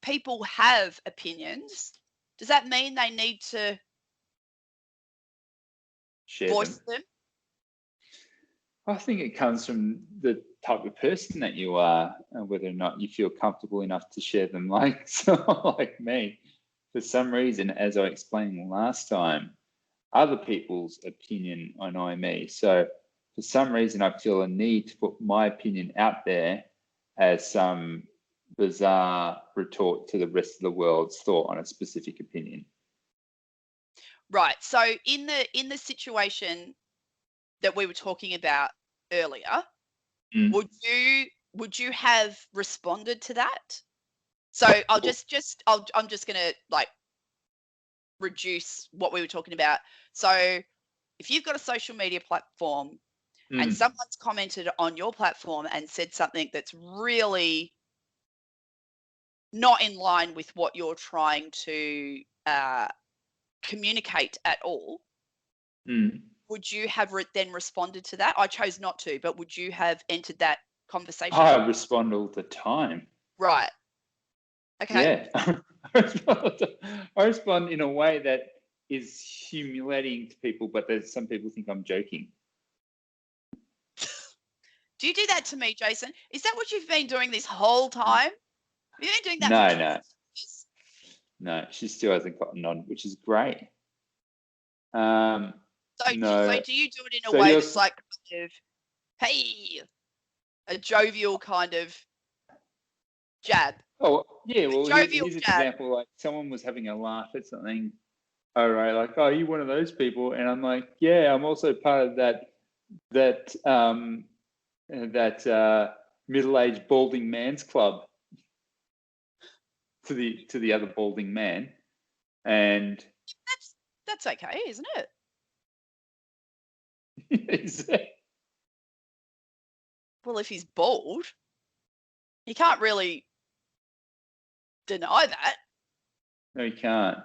people have opinions, does that mean they need to Share voice them. them? I think it comes from the type of person that you are and whether or not you feel comfortable enough to share them. Like, so like me, for some reason, as I explained last time, other people's opinion annoy me. So for some reason, I feel a need to put my opinion out there as some bizarre retort to the rest of the world's thought on a specific opinion. Right. So in the situation that we were talking about earlier, would you have responded to that? So I'm just gonna like reduce what we were talking about. So if you've got a social media platform and someone's commented on your platform and said something that's really not in line with what you're trying to communicate at all, would you have then responded to that? I chose not to, but would you have entered that conversation? I respond all the time. Right. Okay. Yeah. I respond in a way that is humiliating to people, but there's some people think I'm joking. Do you do that to me, Jason? Is that what you've been doing this whole time? Have you been doing that for 20 years? No, she still hasn't gotten on, which is great. So do you do it in a way that's like kind of, hey, a jovial kind of jab? Oh, yeah, well, here's an example. Like someone was having a laugh at something. All right, like, oh, you one of those people? And I'm like, yeah, I'm also part of that middle-aged balding man's club. To the other balding man, and that's okay, isn't it? Is it? Well, if he's bald, you can't really deny that. No, you can't.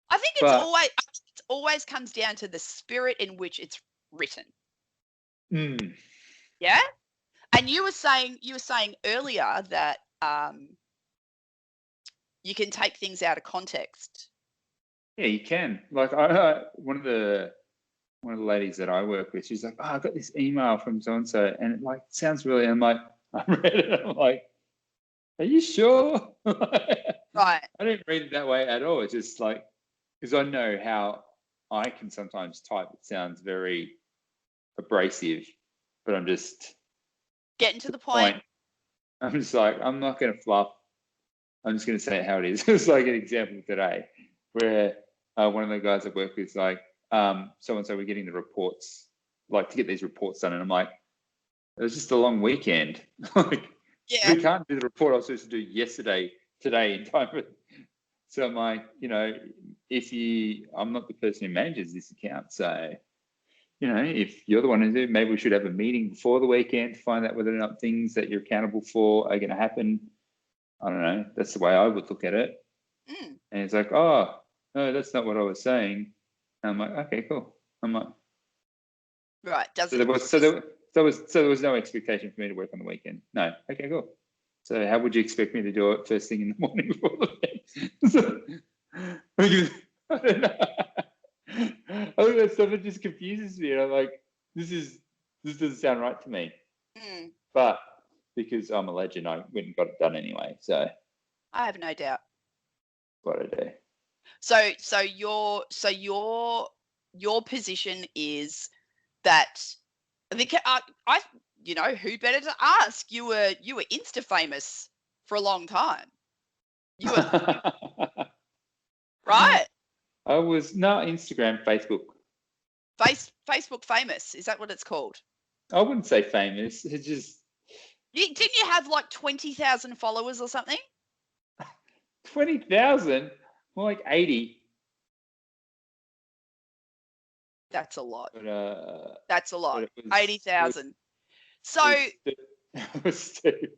I think it always comes down to the spirit in which it's written. Yeah. And you were saying earlier that you can take things out of context. Yeah, you can. Like one of the ladies that I work with, she's like, oh, I got this email from so and so, and it like sounds really. I'm like, I read it. I'm like, are you sure? Right. I didn't read it that way at all. It's just like, because I know how I can sometimes type. It sounds very abrasive, but I'm just getting to the point. I'm just like, I'm not going to fluff. I'm just going to say it how it is. It's like an example today where one of the guys I work with is like, so-and-so, we're getting the reports, like to get these reports done. And I'm like, it was just a long weekend. Like, yeah. We can't do the report I was supposed to do today in time. So I'm like, I'm not the person who manages this account. So, if you're the one who do, maybe we should have a meeting before the weekend to find out whether or not things that you're accountable for are going to happen. I don't know. That's the way I would look at it. And it's like, oh, no, that's not what I was saying. And I'm like, okay, cool. I'm like, right. So there was no expectation for me to work on the weekend. No. Okay, cool. So how would you expect me to do it first thing in the morning before the bed? I don't know. I think that stuff, it just confuses me. And I'm like, this doesn't sound right to me. But because I'm a legend, I went and got it done anyway. So I have no doubt. What I do. So your position is that I think who better to ask? You were Insta famous for a long time. You were right. I was not Instagram, Facebook. Facebook famous, is that what it's called? I wouldn't say famous. It's just. Didn't you have like 20,000 followers or something? 20,000? More like 80. That's a lot. But, that's a lot. 80,000. So. It was stupid.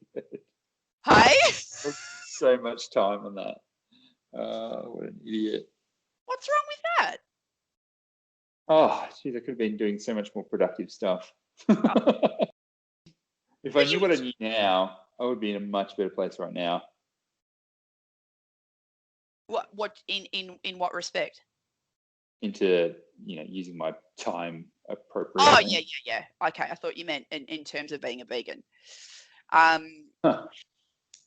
Hey? So much time on that. What an idiot. What's wrong with that? Oh, geez, I could have been doing so much more productive stuff. If I knew what I knew now, I would be in a much better place right now. What in what respect? Into using my time Oh, appropriately. yeah. Okay, I thought you meant in terms of being a vegan. In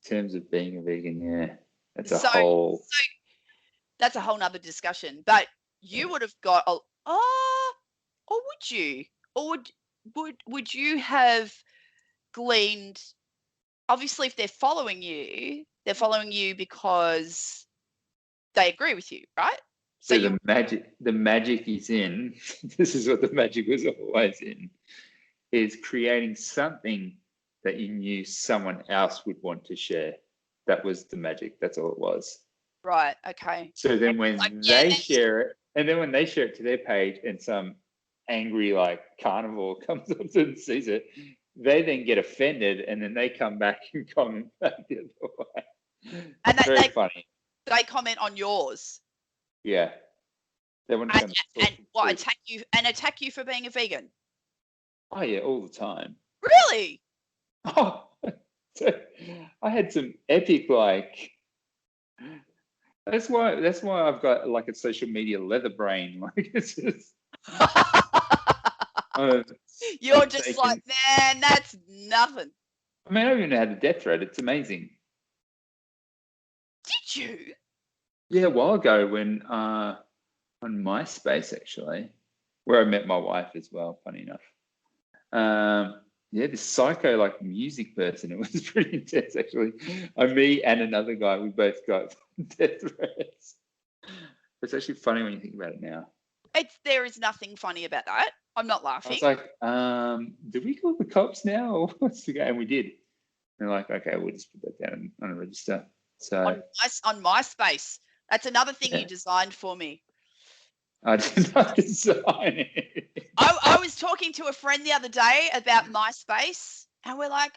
terms of being a vegan, yeah, that's a So whole. that's a whole nother discussion. But you would have got or would you? Or would you have gleaned? Obviously, if they're following you because they agree with you, right? So the magic is in. This is what the magic was always in. Is creating something that you knew someone else would want to share. That was the magic. That's all it was. Right. Okay. So then when they share it, and then when they share it to their page and some angry carnivore comes up and sees it, they then get offended and then they come back and comment back the other way. And it's very funny. They comment on yours. Yeah. They want to attack you for being a vegan? Oh yeah, all the time. Really? Oh, so I had some epic That's why I've got a social media leather brain. It's just. You're just like, man, that's nothing. I mean, I even had a death threat. It's amazing. Did you? Yeah, a while ago when on MySpace actually, where I met my wife as well. Funny enough. Yeah, this psycho music person. It was pretty intense actually. Me and another guy, we both got death threats. It's actually funny when you think about it now. There is nothing funny about that. I'm not laughing. I was like, did we call the cops now or what's the game? And we did. And they're like, okay, we'll just put that down on a register. So on MySpace. That's another thing you designed for me. I did not design it. I was talking to a friend the other day about MySpace, and I was like,